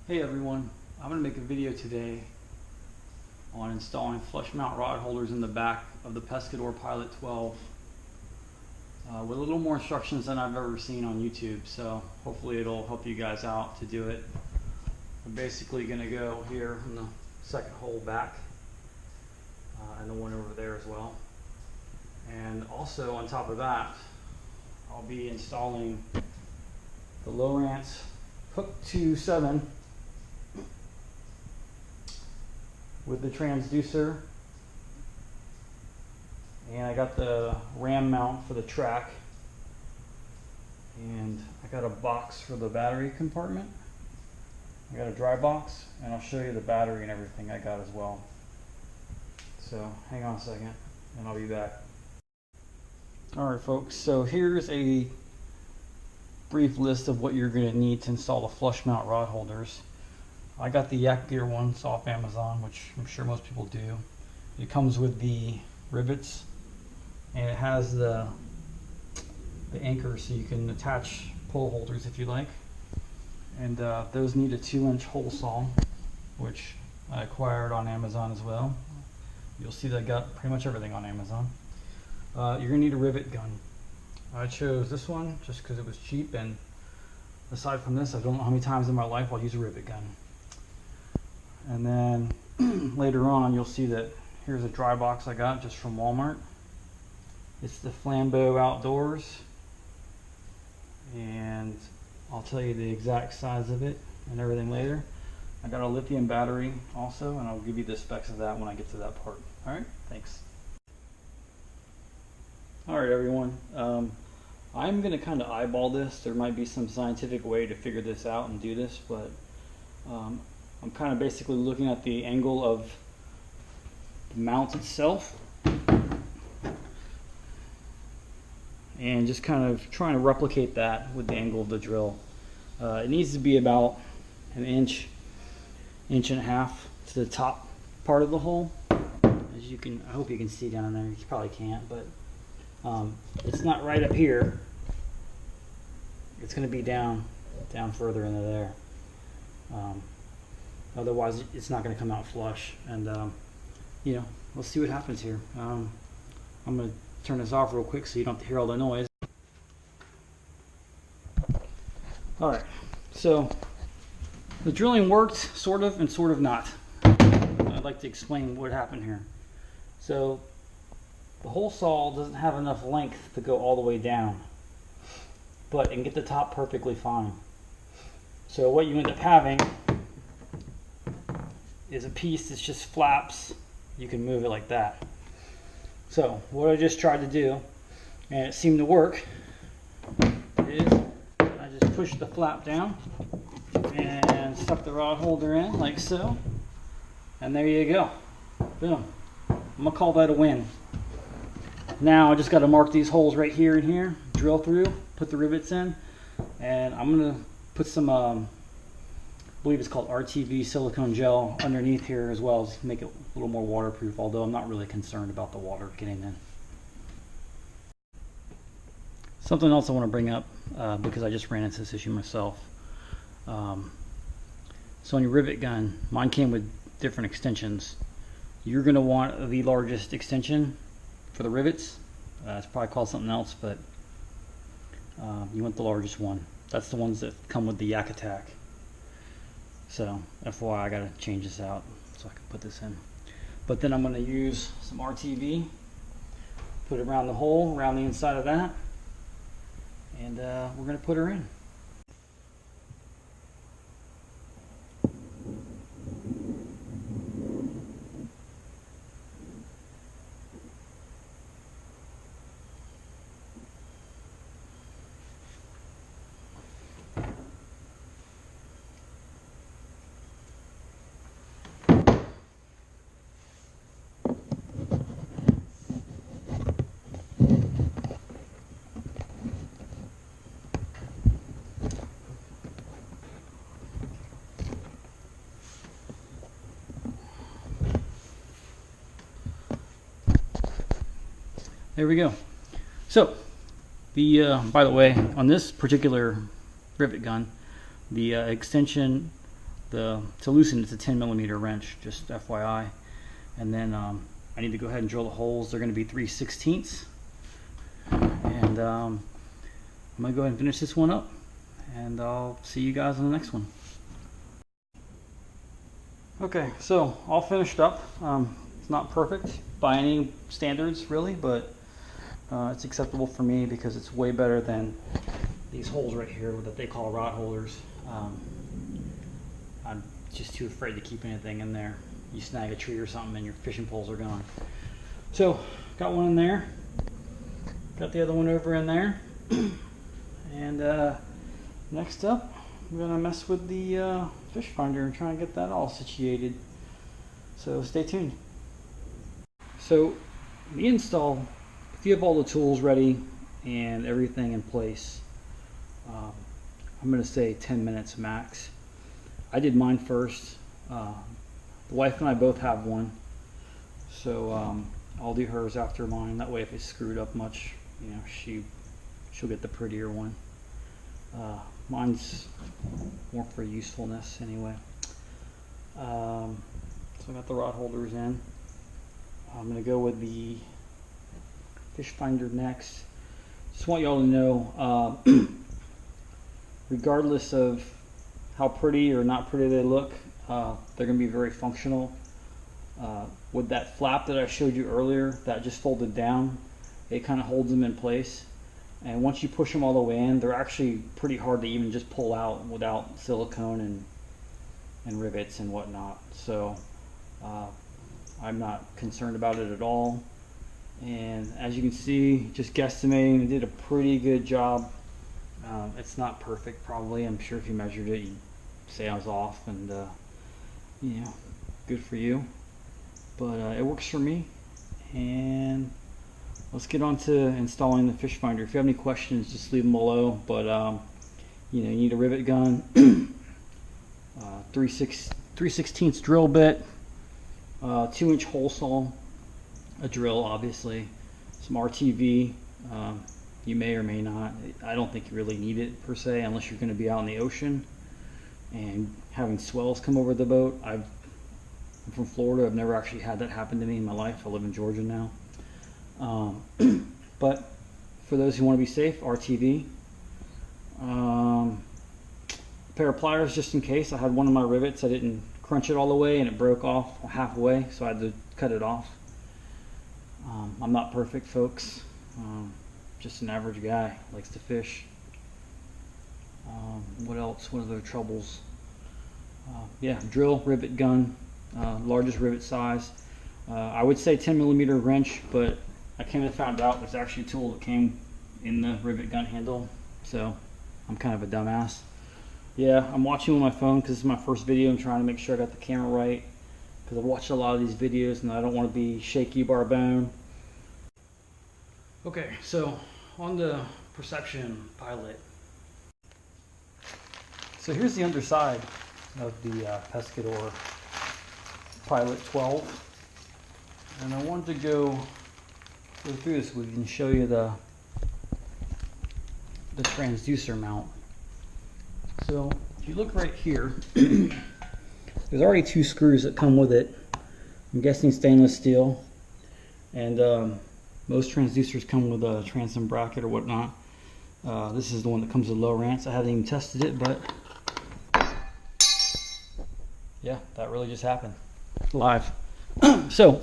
Hey everyone, I'm going to make a video today on installing flush mount rod holders in the back of the Pescador Pilot 12 with a little more instructions than I've ever seen on YouTube, so hopefully it'll help you guys out to do it. I'm basically going to go here in the second hole back and the one over there as well. And also on top of that, I'll be installing the Lowrance Hook 2.7 with the transducer, and I got the ram mount for the track, and I got a box for the battery compartment. I got a dry box, and I'll show you the battery and everything I got as well. So hang on a second and I'll be back. Alright folks, so here's a brief list of what you're going to need to install the flush mount rod holders. I got the YakGear ones off Amazon, which I'm sure most people do. It comes with the rivets, and it has the anchor so you can attach pole holders if you like. And those need a 2-inch hole saw, which I acquired on Amazon as well. You'll see that I got pretty much everything on Amazon. You're going to need a rivet gun. I chose this one just because it was cheap, and aside from this, I don't know how many times in my life I'll use a rivet gun. And then later on you'll see that here's a dry box I got just from Walmart. It's the Flambeau Outdoors, and I'll tell you the exact size of it and everything later. I got a lithium battery also, and I'll give you the specs of that when I get to that part. Alright, thanks. Alright everyone, I'm going to kind of eyeball this. There might be some scientific way to figure this out and do this, but I'm kind of basically looking at the angle of the mount itself and just kind of trying to replicate that with the angle of the drill. It needs to be about an inch and a half to the top part of the hole. As you can, I hope you can see down there. You probably can't, but it's not right up here. It's going to be down further into there. Otherwise it's not going to come out flush, and you know, we'll see what happens here. I'm going to turn this off real quick so you don't have to hear all the noise. Alright, so the drilling worked, sort of and sort of not. I'd like to explain what happened here. So the hole saw doesn't have enough length to go all the way down, but it can get the top perfectly fine. So what you end up having is a piece that just flaps. You can move it like that. So what I just tried to do, and it seemed to work, is I just pushed the flap down and stuck the rod holder in like so, and there you go. Boom. I'm gonna call that a win. Now I just got to mark these holes right here and here, drill through, put the rivets in, and I'm gonna put some I believe it's called RTV silicone gel underneath here as well to make it a little more waterproof, although I'm not really concerned about the water getting in. Something else I want to bring up because I just ran into this issue myself. So on your rivet gun, mine came with different extensions. You're going to want the largest extension for the rivets. It's probably called something else, but you want the largest one. That's the ones that come with the Yak Attack. So FYI, I gotta change this out so I can put this in. But then I'm gonna use some RTV, put it around the hole, around the inside of that, and we're gonna put her in. There we go. So the by the way, on this particular rivet gun, the extension to loosen it's a 10mm wrench, just FYI. And then I need to go ahead and drill the holes. They're going to be 3/16, and I'm going to go ahead and finish this one up, and I'll see you guys on the next one. Okay, so all finished up. It's not perfect by any standards really, but it's acceptable for me because it's way better than these holes right here that they call rod holders. I'm just too afraid to keep anything in there. You snag a tree or something and your fishing poles are gone. So got one in there, got the other one over in there, and next up I'm gonna mess with the fish finder and try and get that all situated. So stay tuned. So the install, if you have all the tools ready and everything in place, I'm gonna say 10 minutes max. I did mine first. The wife and I both have one, so I'll do hers after mine. That way if it's screwed up much, you know, she'll get the prettier one. Mine's more for usefulness anyway. So I got the rod holders in. I'm going to go with the fish finder next. Just want y'all to know, regardless of how pretty or not pretty they look, they're going to be very functional. With that flap that I showed you earlier that just folded down, it kind of holds them in place. And once you push them all the way in, they're actually pretty hard to even just pull out without silicone and rivets and whatnot. So I'm not concerned about it at all. And as you can see, just guesstimating, it did a pretty good job. It's not perfect probably. I'm sure if you measured it, you'd say I was off, and you know, good for you. But it works for me. And let's get on to installing the fish finder. If you have any questions, just leave them below. But you know, you need a rivet gun, 3/16 drill bit, 2-inch hole saw, a drill obviously, some RTV. You may or may not. I don't think you really need it per se unless you're going to be out in the ocean and having swells come over the boat. I'm from Florida. I've never actually had that happen to me in my life. I live in Georgia now. But for those who want to be safe, RTV. A pair of pliers just in case. I had one of my rivets, I didn't crunch it all the way and it broke off halfway, so I had to cut it off. I'm not perfect, folks. Just an average guy, likes to fish. What else? What other troubles? Yeah, drill, rivet gun, largest rivet size. I would say 10mm wrench, but I came and found out there's actually a tool that came in the rivet gun handle, so I'm kind of a dumbass. Yeah, I'm watching with my phone because this is my first video. I'm trying to make sure I got the camera right because I've watched a lot of these videos and I don't want to be shaky barbone. Okay, so on the Perception Pilot. So here's the underside of the Pescador Pilot 12. And I wanted to go through this with you and show you the transducer mount. So if you look right here, there's already 2 screws that come with it. I'm guessing stainless steel, and most transducers come with a transom bracket or whatnot. This is the one that comes with Lowrance. I haven't even tested it, but yeah, that really just happened live. So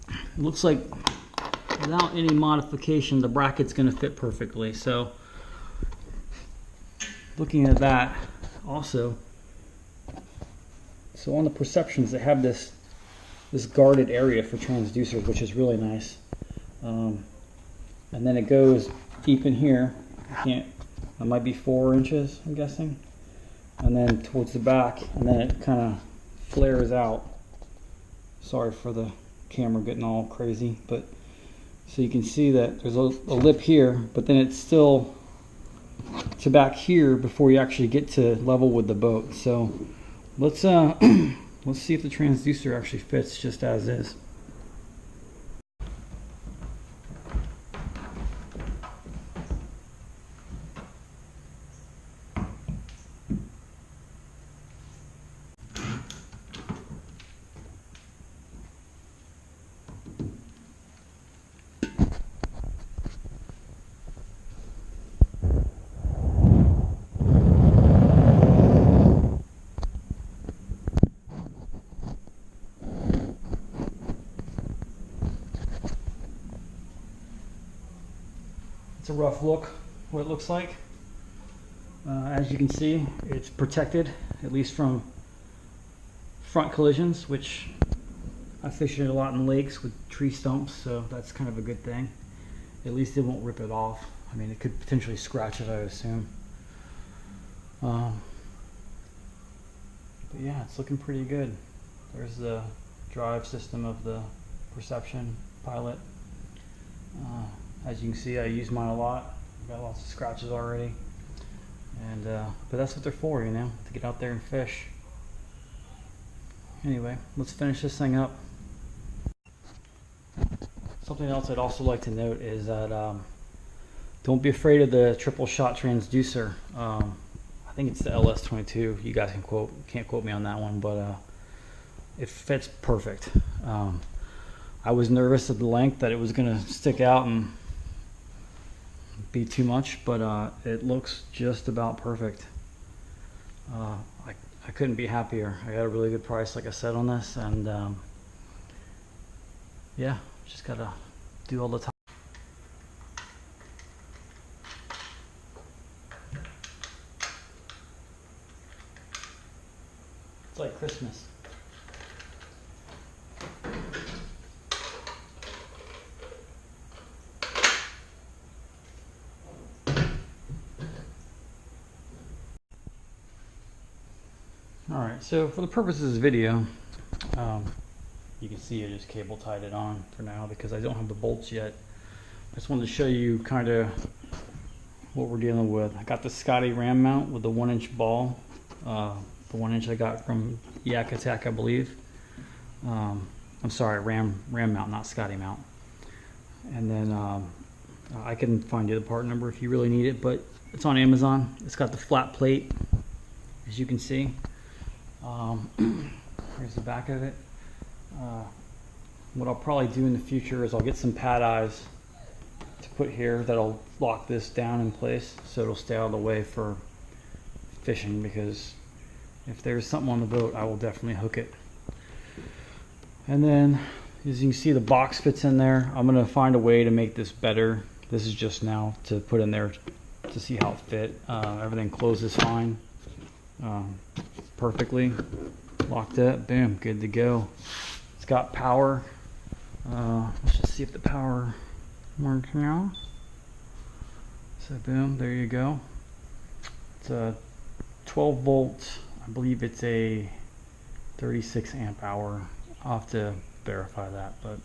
it looks like without any modification, the bracket's going to fit perfectly. So looking at that also, so on the Perceptions they have this guarded area for transducers, which is really nice. And then it goes deep in here. It might be 4 inches, I'm guessing, and then towards the back, and then it kind of flares out. Sorry for the camera getting all crazy, but so you can see that there's a lip here, but then it's still to back here before you actually get to level with the boat. So let's see if the transducer actually fits just as is. a rough look, what it looks like. As you can see, it's protected, at least from front collisions, which I fish it a lot in lakes with tree stumps, so that's kind of a good thing. At least it won't rip it off. I mean, it could potentially scratch it, I assume. But yeah, it's looking pretty good. There's the drive system of the Perception Pilot. As you can see, I use mine a lot. I've got lots of scratches already. And but that's what they're for, you know, to get out there and fish. Anyway, let's finish this thing up. Something else I'd also like to note is that don't be afraid of the triple shot transducer. I think it's the LS22. You guys can't quote me on that one, but it fits perfect. I was nervous at the length that it was going to stick out and be too much, but it looks just about perfect. I couldn't be happier. I got a really good price, like I said, on this, and yeah, just gotta do all the time. It's like Christmas. Alright, so for the purposes of this video, you can see I just cable tied it on for now because I don't have the bolts yet. I just wanted to show you kind of what we're dealing with. I got the Scotty ram mount with the 1-inch ball. The 1-inch I got from Yak Attack, I believe. I'm sorry, ram mount, not Scotty mount. And then I can find you the part number if you really need it, but it's on Amazon. It's got the flat plate, as you can see. Here's the back of it. What I'll probably do in the future is I'll get some pad eyes to put here that'll lock this down in place so it'll stay out of the way for fishing, because if there's something on the boat, I will definitely hook it. And then, as you can see, the box fits in there. I'm going to find a way to make this better. This is just now to put in there to see how it fit. Everything closes fine. Perfectly locked up, boom, good to go. It's got power. Let's just see if the power works now. So boom, there you go. It's a 12 volt, I believe it's a 36 amp hour. I'll have to verify that, but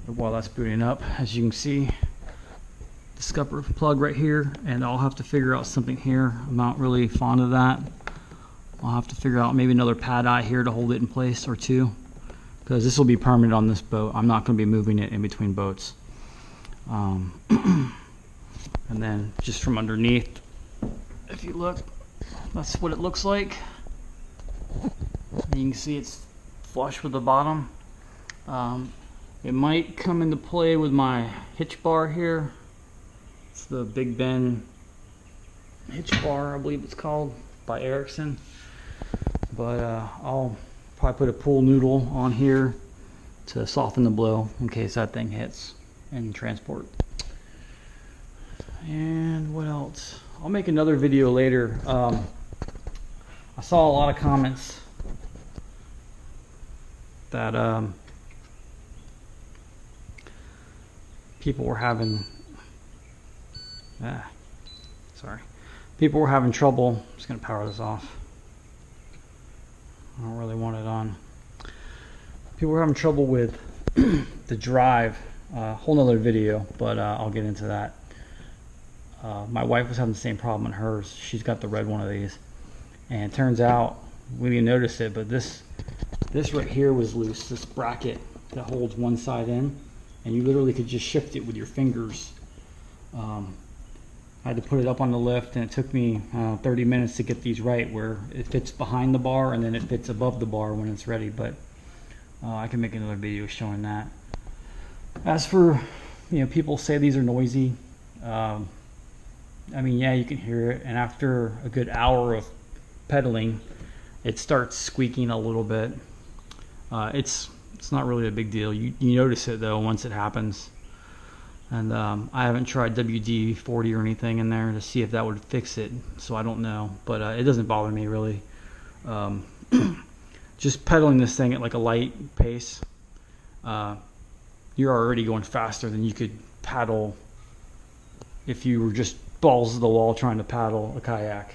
while that's booting up, as you can see, the scupper plug right here, and I'll have to figure out something here. I'm not really fond of that. I'll have to figure out maybe another pad eye here to hold it in place, or two, because this will be permanent on this boat. I'm not going to be moving it in between boats. And then just from underneath, if you look, that's what it looks like. And you can see it's flush with the bottom. It might come into play with my hitch bar here. It's the Big Ben hitch bar, I believe it's called, by Ericsson. But I'll probably put a pool noodle on here to soften the blow in case that thing hits in transport. And what else? I'll make another video later. I saw a lot of comments that people were having people were having trouble. I'm just gonna power this off. I don't really want it on. People were having trouble with the drive. Whole nother video, but I'll get into that. My wife was having the same problem in hers. She's got the red one of these, and it turns out we didn't notice it, but this right here was loose. This bracket that holds one side in, and you literally could just shift it with your fingers. I had to put it up on the lift, and it took me 30 minutes to get these right, where it fits behind the bar and then it fits above the bar when it's ready. But I can make another video showing that. As for, people say these are noisy. I mean, yeah, you can hear it, and after a good hour of pedaling, it starts squeaking a little bit. It's not really a big deal. You notice it though once it happens. And I haven't tried WD-40 or anything in there to see if that would fix it, so I don't know, but it doesn't bother me really. Just pedaling this thing at like a light pace, you're already going faster than you could paddle if you were just balls to the wall trying to paddle a kayak.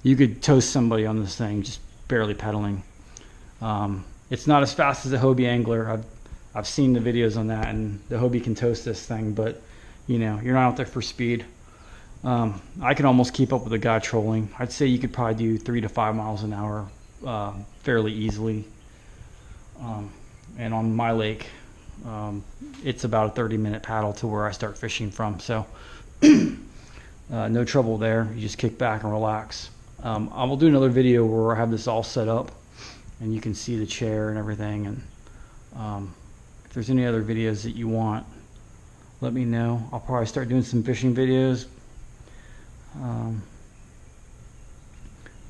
You could toast somebody on this thing just barely pedaling. It's not as fast as a Hobie angler. I've seen the videos on that, and the Hobie can toast this thing, but you know, you're not out there for speed. I can almost keep up with a guy trolling. I'd say you could probably do 3 to 5 miles an hour fairly easily. And on my lake, it's about a 30-minute paddle to where I start fishing from, so no trouble there. You just kick back and relax. I will do another video where I have this all set up and you can see the chair and everything, and if there's any other videos that you want, let me know. I'll probably start doing some fishing videos,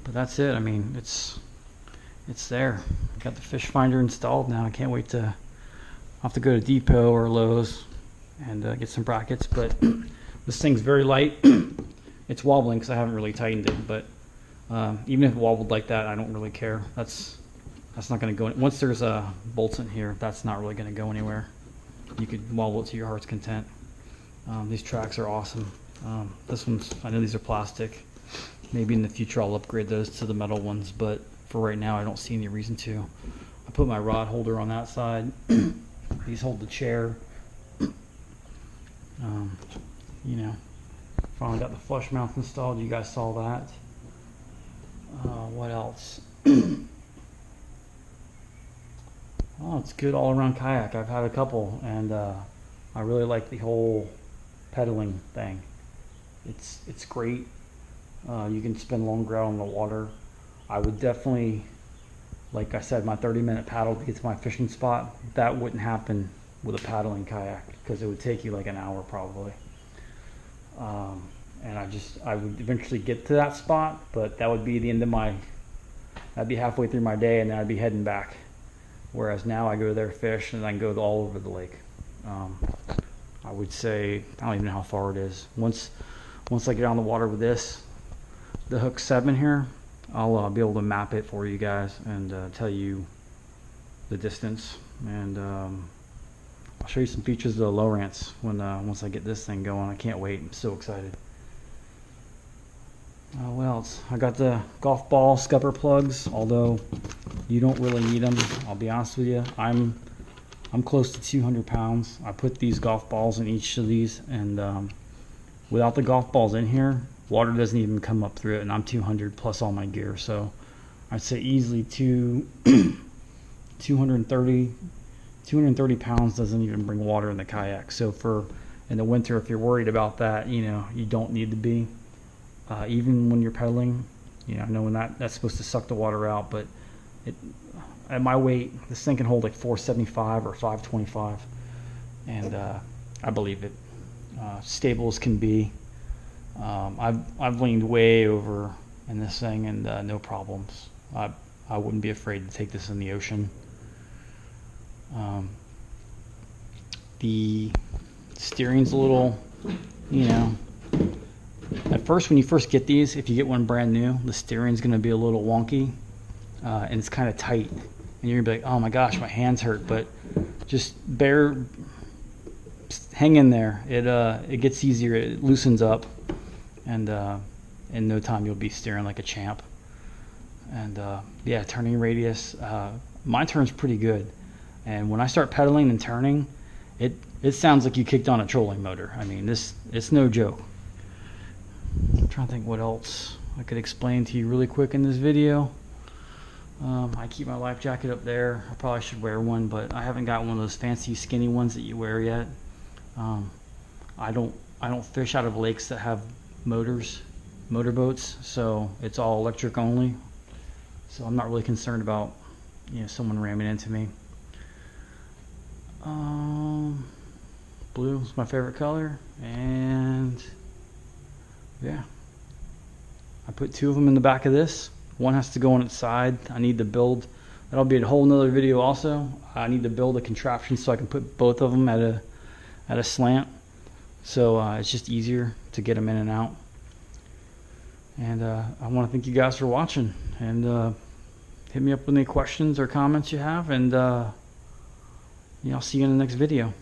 but that's it. I mean, it's there. Got the fish finder installed now. I can't wait to, I'll have to go to Depot or Lowe's and get some brackets, but this thing's very light. It's wobbling because I haven't really tightened it, but even if it wobbled like that, I don't really care. That's not going to go in. Once there's bolts in here, that's not really going to go anywhere. You could wobble it to your heart's content. These tracks are awesome. This one's, I know these are plastic. Maybe in the future I'll upgrade those to the metal ones, but for right now I don't see any reason to. I put my rod holder on that side. These hold the chair. You know, finally got the flush mount installed. You guys saw that. What else? Oh, it's good all-around kayak. I've had a couple, and I really like the whole pedaling thing. It's great. You can spend longer out on the water. I would definitely, like I said, my 30-minute paddle to get to my fishing spot, that wouldn't happen with a paddling kayak because it would take you like an hour probably. And I would eventually get to that spot, but that would be the end of I'd be halfway through my day and then I'd be heading back. Whereas now I go there, fish, and I can go all over the lake. I would say, I don't even know how far it is. Once I get on the water with the Hook 7 here, I'll be able to map it for you guys and tell you the distance. And I'll show you some features of the Lowrance once I get this thing going. I can't wait. I'm so excited. What else? I got the golf ball scupper plugs, although you don't really need them. I'll be honest with you. I'm close to 200 pounds. I put these golf balls in each of these, and without the golf balls in here, water doesn't even come up through it, and I'm 200 plus all my gear. So I'd say easily 230 pounds doesn't even bring water in the kayak. So in the winter, if you're worried about that, you know, you don't need to be. Even when you're pedaling, you know, knowing that's supposed to suck the water out, but at my weight, this thing can hold like 475 or 525, and I believe it. Stable as can be. I've leaned way over in this thing, and no problems. I wouldn't be afraid to take this in the ocean. The steering's a little, you know, at first when you first get these, if you get one brand new, the steering's going to be a little wonky, and it's kind of tight, and you're going to be like, oh my gosh, my hands hurt, but just hang in there. It gets easier, it loosens up, and in no time you'll be steering like a champ. And yeah, turning radius, mine turns pretty good, and when I start pedaling and turning, it sounds like you kicked on a trolling motor. I mean, it's no joke. I'm trying to think what else I could explain to you really quick in this video. I keep my life jacket up there. I probably should wear one, but I haven't got one of those fancy skinny ones that you wear yet. I don't fish out of lakes that have motorboats, so it's all electric only. So I'm not really concerned about, you know, someone ramming into me. Blue is my favorite color, and yeah, I put 2 of them in the back of this. One has to go on its side. I need to build, that'll be a whole nother video also. I need to build a contraption so I can put both of them at at a slant, so it's just easier to get them in and out. And I want to thank you guys for watching, and hit me up with any questions or comments you have, and I'll see you in the next video.